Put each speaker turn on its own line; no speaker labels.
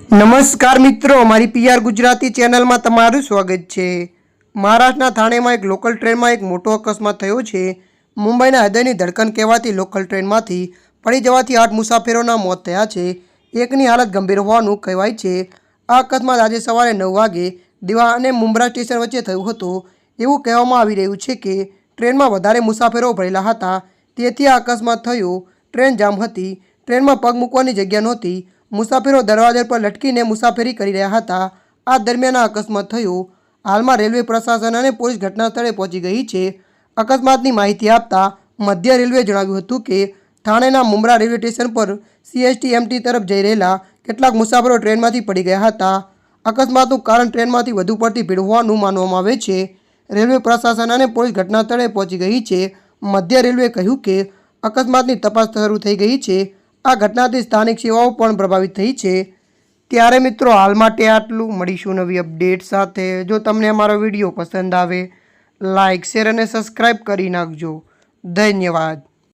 નમસ્કાર મિત્રો, મારી પીઆર ગુજરાતી ચેનલમાં તમારું સ્વાગત છે। મહારાષ્ટ્રના થાણેમાં એક લોકલ ટ્રેનમાં એક મોટો અકસ્માત થયો છે। મુંબઈના હૃદયની ધડકન કહેવાતી લોકલ ટ્રેનમાંથી પડી જવાથી 8 મુસાફરોના મોત થયા છે। એકની હાલત ગંભીર હોવાનું કહેવાય છે। આ અકસ્માત આજે સવારે 9 વાગે દીવા અને મુંબ્રા સ્ટેશન વચ્ચે થયો હતો। એવું કહેવામાં આવી રહ્યું છે કે ટ્રેનમાં વધારે મુસાફરો ભરેલા હતા, તેથી આ અકસ્માત થયો। ટ્રેન જામ હતી, ટ્રેનમાં પગ મૂકવાની જગ્યા નહોતી, મુસાફરો દરવાજા પર લટકીને મુસાફરી કરી રહ્યા હતા। આ દરમિયાન આ અકસ્માત થયો। હાલમાં રેલવે પ્રશાસન અને પોલીસ ઘટના સ્થળે પહોંચી ગઈ છે। અકસ્માતની માહિતી આપતા મધ્ય રેલવેએ જણાવ્યું હતું કે થાણેના મુંબ્રા રેલવે સ્ટેશન પર CSTMT તરફ જઈ રહેલા કેટલાક મુસાફરો ટ્રેનમાંથી પડી ગયા હતા। અકસ્માતનું કારણ ટ્રેનમાંથી વધુ પડતી ભીડ હોવાનું માનવામાં આવે છે। રેલવે પ્રશાસન અને પોલીસ ઘટના સ્થળે પહોંચી ગઈ છે। મધ્ય રેલવેએ કહ્યું કે અકસ્માતની તપાસ શરૂ થઈ ગઈ છે। આ ઘટનાથી સ્થાનિક સેવાઓ પણ પ્રભાવિત થઈ છે। ત્યારે મિત્રો, હાલ માટે આટલું। મળીશું નવી અપડેટ સાથે। જો તમને અમારો વિડીયો પસંદ આવે, લાઇક, શેર અને સબસ્ક્રાઈબ કરી નાખજો। ધન્યવાદ।